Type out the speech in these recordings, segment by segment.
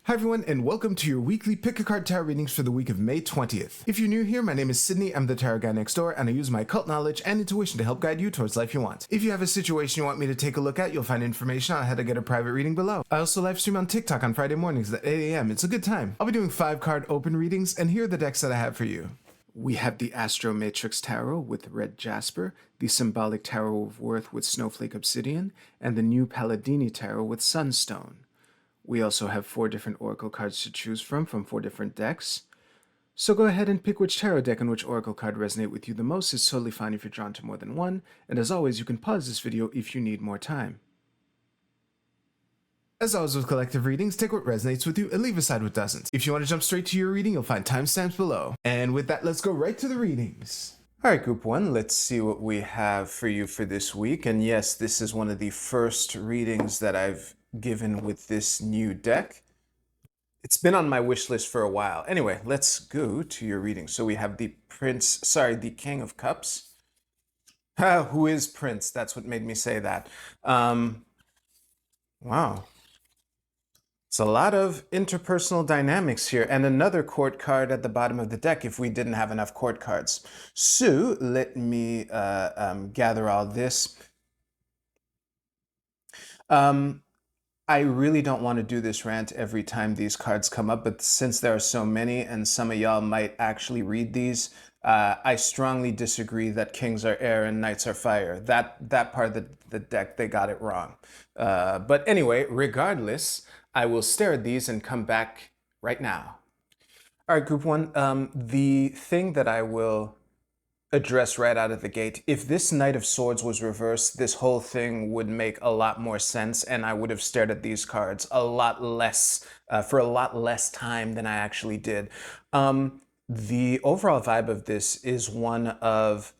Hi everyone, and welcome to your weekly Pick a Card Tarot readings for the week of May 20th. If you're new here, my name is Sydney, I'm the tarot guy next door, and I use my occult knowledge and intuition to help guide you towards life you want. If you have a situation you want me to take a look at, you'll find information on how to get a private reading below. I also live stream on TikTok on Friday mornings at 8 a.m. It's a good time. I'll be doing 5-card open readings, and here are the decks that I have for you. We have the Astro Matrix Tarot with Red Jasper, the Symbolic Tarot of Worth with Snowflake Obsidian, and the New Palladini Tarot with Sunstone. We also have 4 different oracle cards to choose from 4 different decks. So go ahead and pick which tarot deck and which oracle card resonate with you the most. It's totally fine if you're drawn to more than one. And as always, you can pause this video if you need more time. As always with collective readings, take what resonates with you and leave aside what doesn't. If you want to jump straight to your reading, you'll find timestamps below. And with that, let's go right to the readings. Alright, Group 1, let's see what we have for you for this week. And yes, this is one of the first readings that I've given with this new deck. It's been on my wish list for a while. Anyway, let's go to your reading. So we have the the King of Cups. Who is Prince? That's what made me say that. Wow. It's a lot of interpersonal dynamics here, and another court card at the bottom of the deck if we didn't have enough court cards. So let me gather all this. I really don't want to do this rant every time these cards come up, but since there are so many and some of y'all might actually read these, I strongly disagree that kings are air and knights are fire. That part of the deck, they got it wrong. But anyway, regardless, I will stare at these and come back right now. All right, Group 1, the thing that I will address right out of the gate, if this Knight of Swords was reversed, this whole thing would make a lot more sense, and I would have stared at these cards a lot less, for a lot less time than I actually did. The overall vibe of this is one of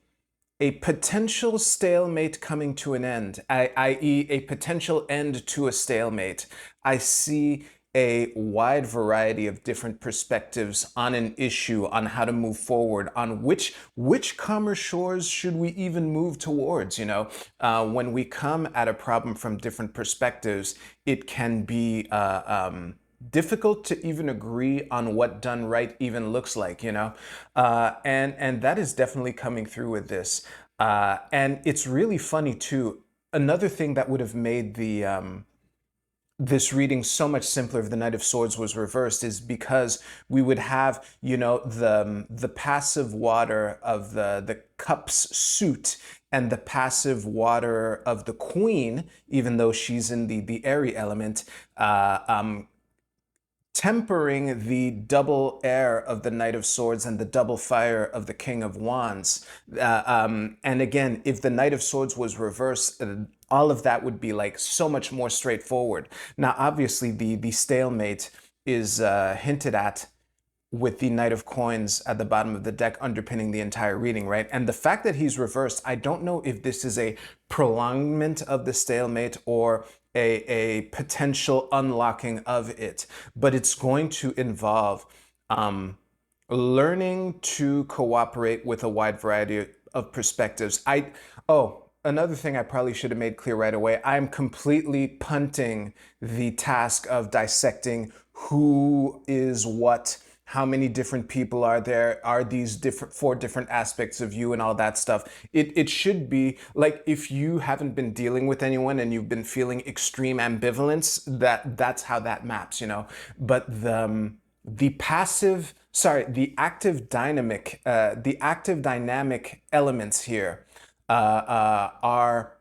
a potential stalemate coming to an end, i.e. a potential end to a stalemate. I see a wide variety of different perspectives on an issue, on how to move forward, on which commerce shores should we even move towards, you know? When we come at a problem from different perspectives, it can be difficult to even agree on what done right even looks like, you know? And that is definitely coming through with this. And it's really funny too. Another thing that would have made the this reading so much simpler if the Knight of Swords was reversed is because we would have, you know, the passive water of the Cups suit and the passive water of the Queen, even though she's in the airy element, tempering the double air of the Knight of Swords and the double fire of the King of Wands. And again, if the Knight of Swords was reversed, all of that would be like so much more straightforward. Now, obviously, the stalemate is hinted at with the Knight of Coins at the bottom of the deck underpinning the entire reading, right? And the fact that he's reversed, I don't know if this is a prolongment of the stalemate or a potential unlocking of it, but it's going to involve learning to cooperate with a wide variety of perspectives. Another thing I probably should have made clear right away, I'm completely punting the task of dissecting who is what, how many different people are there, are these 4 different aspects of you and all that stuff. It should be like if you haven't been dealing with anyone and you've been feeling extreme ambivalence, that's how that maps, you know. But the active dynamic elements here are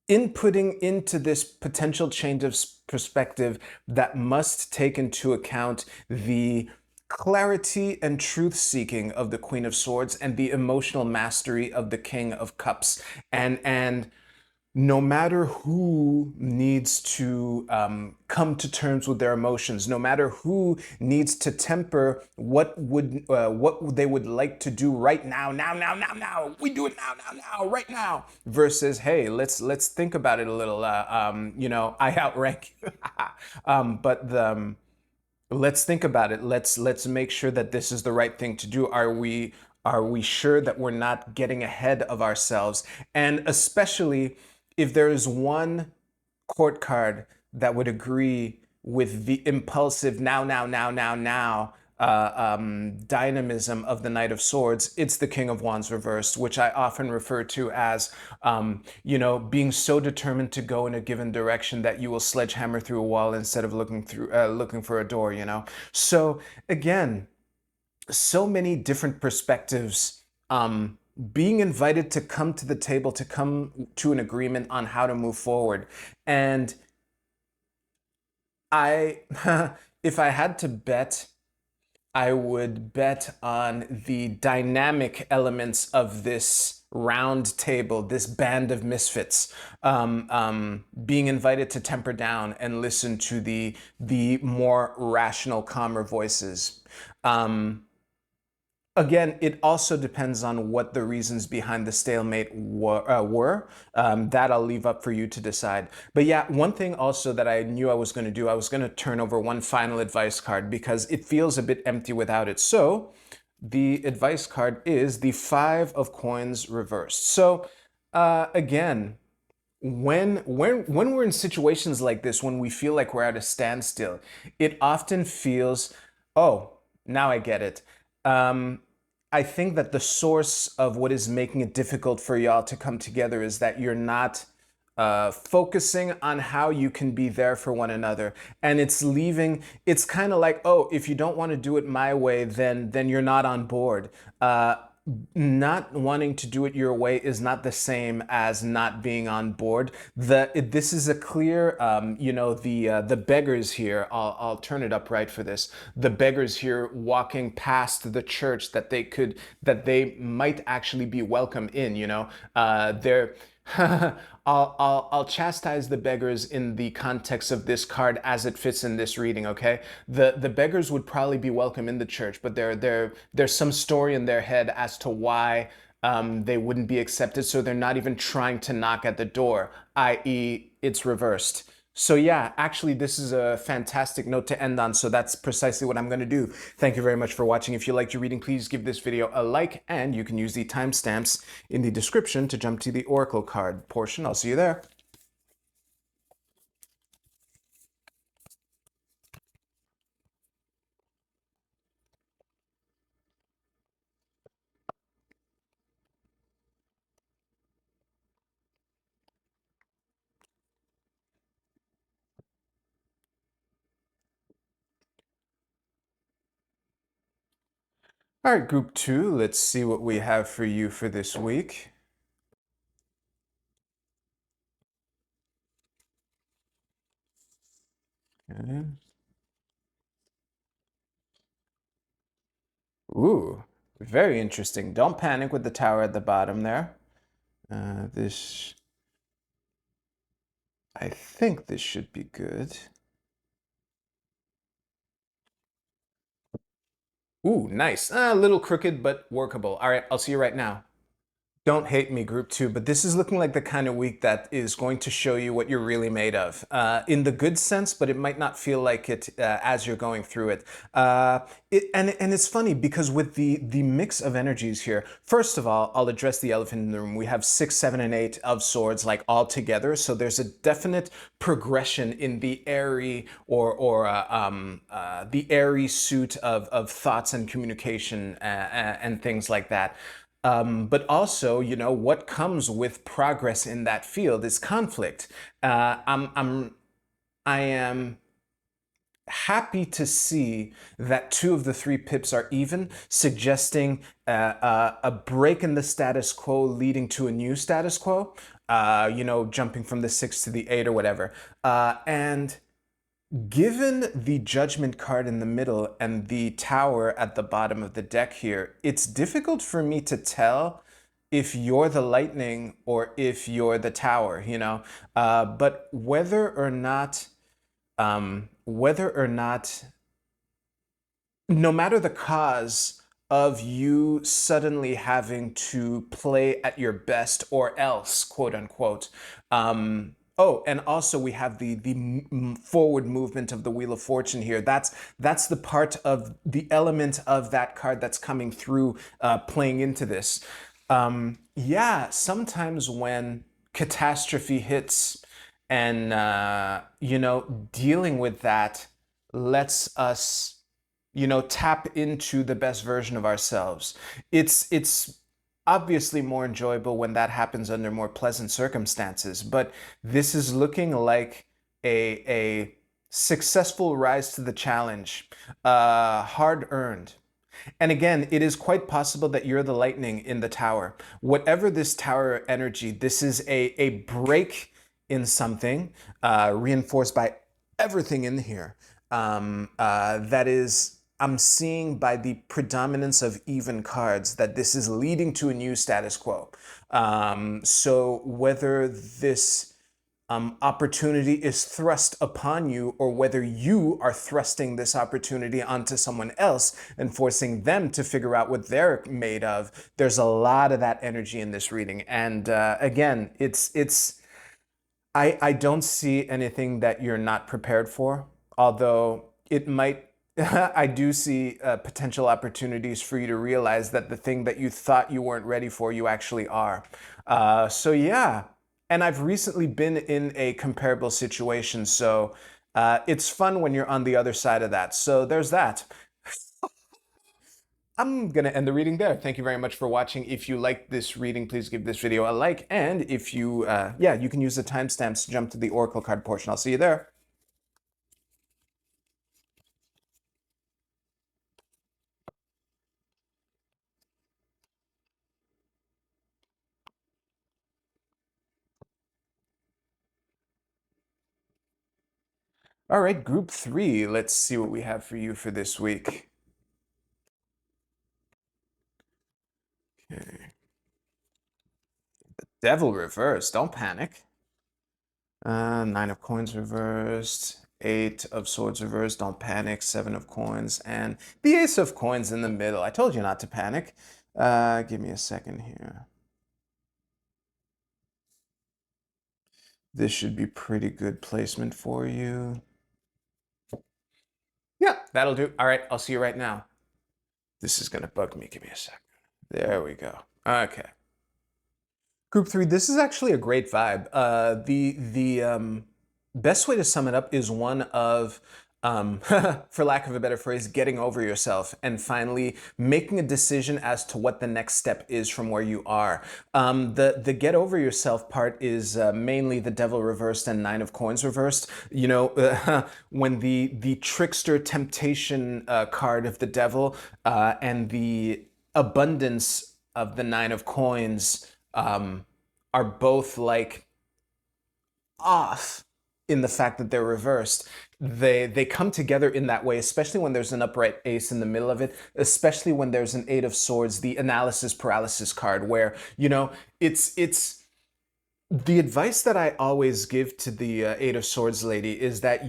inputting into this potential change of perspective that must take into account the clarity and truth-seeking of the Queen of Swords and the emotional mastery of the King of Cups. And no matter who needs to come to terms with their emotions, no matter who needs to temper what they would like to do right now, we do it now, right now, versus, hey, let's think about it a little, you know, I outrank you. Let's think about it. Let's make sure that this is the right thing to do. Are we sure that we're not getting ahead of ourselves? And especially if there is one court card that would agree with the impulsive now dynamism of the Knight of Swords, it's the King of Wands reversed, which I often refer to as, being so determined to go in a given direction that you will sledgehammer through a wall instead of looking for a door. So again, so many different perspectives. Being invited to come to the table, to come to an agreement on how to move forward, and I, if I had to bet, I would bet on the dynamic elements of this round table, this band of misfits, being invited to temper down and listen to the more rational, calmer voices. Again, it also depends on what the reasons behind the stalemate were. That I'll leave up for you to decide. But yeah, one thing also that I knew I was going to do, I was going to turn over one final advice card because it feels a bit empty without it. So the advice card is the Five of Coins reversed. So again, when we're in situations like this, when we feel like we're at a standstill, it often feels, oh, now I get it. I think that the source of what is making it difficult for y'all to come together is that you're not focusing on how you can be there for one another, and it's kind of like, oh, if you don't want to do it my way, then you're not on board. Not wanting to do it your way is not the same as not being on board. This is a clear, the beggars here. I'll turn it up right for this. The beggars here walking past the church that they might actually be welcome in. They're I'll chastise the beggars in the context of this card as it fits in this reading, okay? The beggars would probably be welcome in the church, but there's some story in their head as to why they wouldn't be accepted, so they're not even trying to knock at the door, i.e., it's reversed. So yeah, actually, this is a fantastic note to end on, so that's precisely what I'm going to do. Thank you very much for watching. If you liked your reading, please give this video a like, and you can use the timestamps in the description to jump to the Oracle card portion. I'll see you there. All right, group two, let's see what we have for you for this week. Okay. Ooh, very interesting. Don't panic with the tower at the bottom there. I think this should be good. Ooh, nice. A little crooked, but workable. All right, I'll see you right now. Don't hate me, group two, but this is looking like the kind of week that is going to show you what you're really made of. In the good sense, but it might not feel like it as you're going through it. And it's funny because with the mix of energies here, first of all, I'll address the elephant in the room. We have 6, 7, and 8 of swords like all together. So there's a definite progression in the airy or the airy suit of thoughts and communication and things like that. But also, what comes with progress in that field is conflict. I am happy to see that 2 of the 3 pips are even, suggesting a break in the status quo leading to a new status quo. Jumping from the 6 to the 8 or whatever. And given the Judgment card in the middle and the Tower at the bottom of the deck here, it's difficult for me to tell if you're the Lightning or if you're the Tower, but whether or not, no matter the cause of you suddenly having to play at your best or else, quote unquote, oh, and also we have the forward movement of the Wheel of Fortune here. That's the part of the element of that card that's coming through, playing into this. Yeah, sometimes when catastrophe hits And, you know, dealing with that lets us, you know, tap into the best version of ourselves. It's obviously more enjoyable when that happens under more pleasant circumstances, but this is looking like a successful rise to the challenge, hard earned. And again, it is quite possible that you're the lightning in the tower. Whatever this tower energy, this is a break in something, reinforced by everything in here. That is, I'm seeing by the predominance of even cards that this is leading to a new status quo. So whether this opportunity is thrust upon you or whether you are thrusting this opportunity onto someone else and forcing them to figure out what they're made of. There's a lot of that energy in this reading. And again, I don't see anything that you're not prepared for, although it might. I do see potential opportunities for you to realize that the thing that you thought you weren't ready for, you actually are. So yeah, and I've recently been in a comparable situation, so it's fun when you're on the other side of that. So there's that. I'm going to end the reading there. Thank you very much for watching. If you liked this reading, please give this video a like. And if you, yeah, you can use the timestamps to jump to the Oracle card portion. I'll see you there. All right, group 3. Let's see what we have for you for this week. Okay. Devil reversed. Don't panic. Nine of coins reversed. Eight of swords reversed. Don't panic. Seven of coins. And the ace of coins in the middle. I told you not to panic. Give me a second here. This should be pretty good placement for you. Yeah, that'll do. All right, I'll see you right now. This is going to bug me. Give me a second. There we go. Okay. Group 3, this is actually a great vibe. The best way to sum it up is one of, for lack of a better phrase, getting over yourself and finally making a decision as to what the next step is from where you are. The get over yourself part is mainly the devil reversed and nine of coins reversed. You know, when the trickster temptation card of the devil and the abundance of the nine of coins are both like off in the fact that they're reversed. They come together in that way, especially when there's an upright ace in the middle of it, especially when there's an eight of swords, the analysis paralysis card, where, you know, it's the advice that I always give to the Eight of Swords lady is that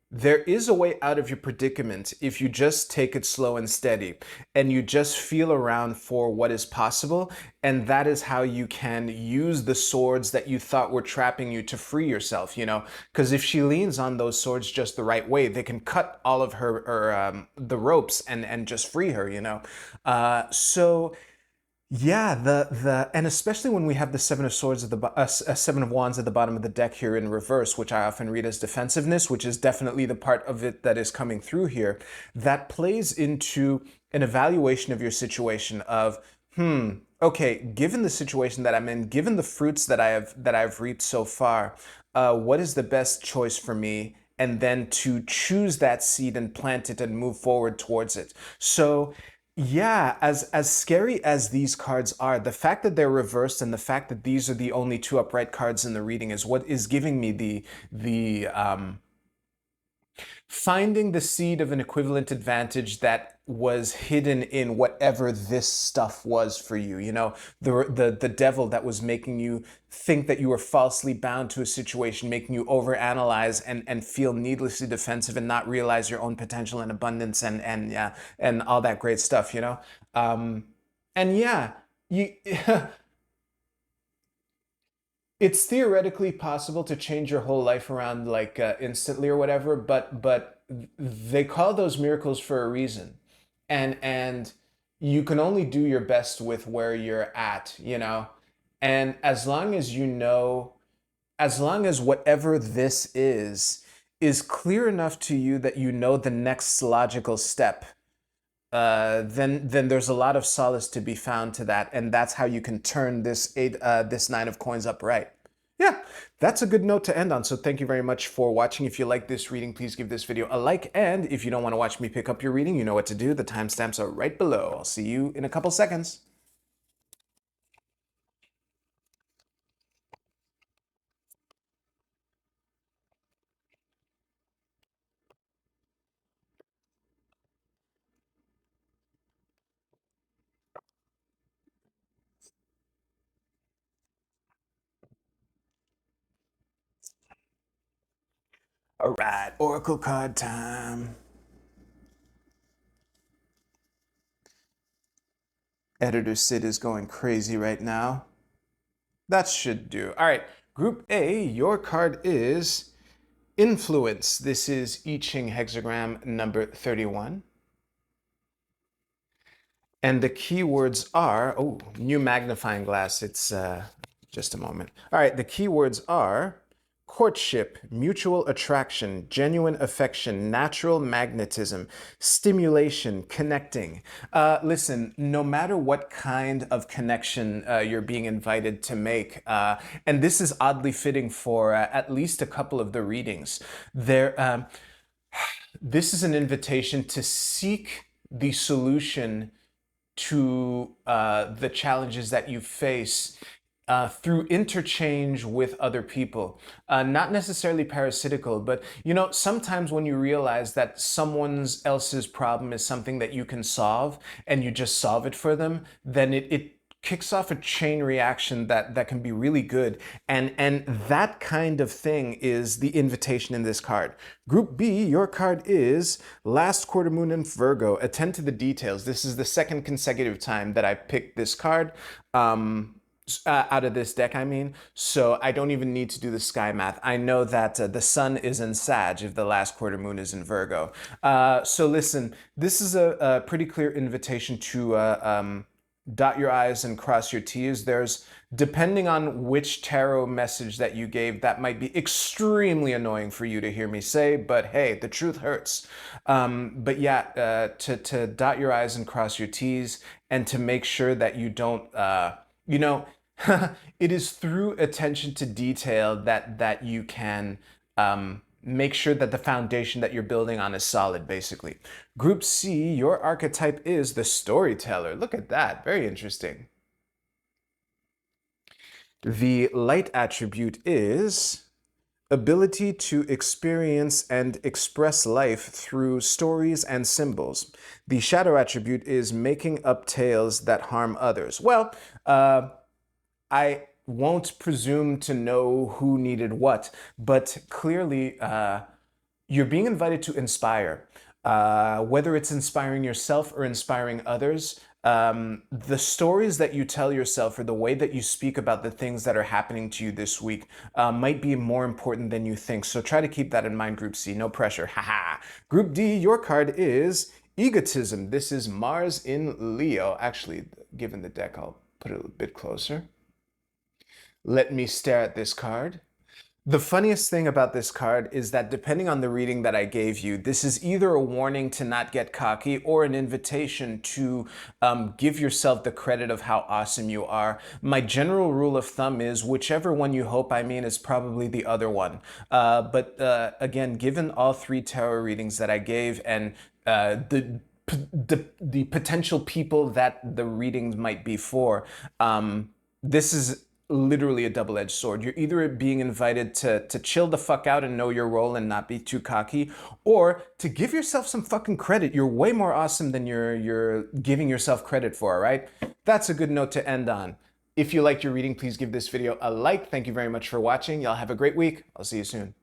there is a way out of your predicament if you just take it slow and steady and you just feel around for what is possible, and that is how you can use the swords that you thought were trapping you to free yourself, you know, because if she leans on those swords just the right way, they can cut all of her the ropes and just free her, you know. So yeah, the and especially when we have the seven of swords at the seven of wands at the bottom of the deck here in reverse, which I often read as defensiveness, which is definitely the part of it that is coming through here, that plays into an evaluation of your situation of, okay, given the situation that I'm in, given the fruits that I've reaped so far, what is the best choice for me? And then to choose that seed and plant it and move forward towards it. So yeah, as scary as these cards are, the fact that they're reversed and the fact that these are the only two upright cards in the reading is what is giving me the finding the seed of an equivalent advantage that was hidden in whatever this stuff was for you. You know, the devil that was making you think that you were falsely bound to a situation, making you overanalyze and feel needlessly defensive and not realize your own potential and abundance and yeah, and all that great stuff, you know? And yeah, you it's theoretically possible to change your whole life around like instantly or whatever, but they call those miracles for a reason, and you can only do your best with where you're at, you know, and as long as you know as long as whatever this is clear enough to you that you know the next logical step, then there's a lot of solace to be found to that, and that's how you can turn this nine of coins upright. Yeah, that's a good note to end on. So thank you very much for watching. If you like this reading, please give this video a like. And if you don't want to watch me pick up your reading, you know what to do. The timestamps are right below. I'll see you in a couple seconds. All right, Oracle card time. Editor Sid is going crazy right now. That should do. All right, Group A, your card is Influence. This is I Ching hexagram number 31. And the keywords are, oh, new magnifying glass. It's just a moment. All right, the keywords are courtship, mutual attraction, genuine affection, natural magnetism, stimulation, connecting. Listen, no matter what kind of connection you're being invited to make, and this is oddly fitting for at least a couple of the readings, this is an invitation to seek the solution to the challenges that you face through interchange with other people. Not necessarily parasitical, but you know, sometimes when you realize that someone else's problem is something that you can solve and you just solve it for them, then it kicks off a chain reaction that can be really good. And that kind of thing is the invitation in this card. Group B, your card is Last Quarter Moon in Virgo. Attend to the details. This is the second consecutive time that I picked this card. Out of this deck, I mean. So I don't even need to do the sky math. I know that the sun is in Sag if the last quarter moon is in Virgo. So listen, this is a pretty clear invitation to dot your I's and cross your T's. There's, depending on which tarot message that you gave, that might be extremely annoying for you to hear me say, but hey, the truth hurts. But yeah, to dot your I's and cross your T's, and to make sure that you don't, you know, it is through attention to detail that you can make sure that the foundation that you're building on is solid, basically. Group C, your archetype is the storyteller. Look at that, very interesting. The light attribute is ability to experience and express life through stories and symbols. The shadow attribute is making up tales that harm others. Well, I won't presume to know who needed what, but clearly you're being invited to inspire. Whether it's inspiring yourself or inspiring others, the stories that you tell yourself or the way that you speak about the things that are happening to you this week might be more important than you think. So try to keep that in mind, Group C. No pressure. Haha. Group D, your card is Egotism. This is Mars in Leo. Actually, given the deck, I'll put it a bit closer. Let me stare at this card. The funniest thing about this card is that depending on the reading that I gave you, this is either a warning to not get cocky or an invitation to give yourself the credit of how awesome you are. My general rule of thumb is whichever one you hope I mean is probably the other one. But again, given all three tarot readings that I gave and the potential people that the readings might be for, this is literally a double-edged sword. You're either being invited to chill the fuck out and know your role and not be too cocky, or to give yourself some fucking credit. You're way more awesome than you're giving yourself credit for, all right? That's a good note to end on. If you liked your reading, please give this video a like. Thank you very much for watching. Y'all have a great week. I'll see you soon.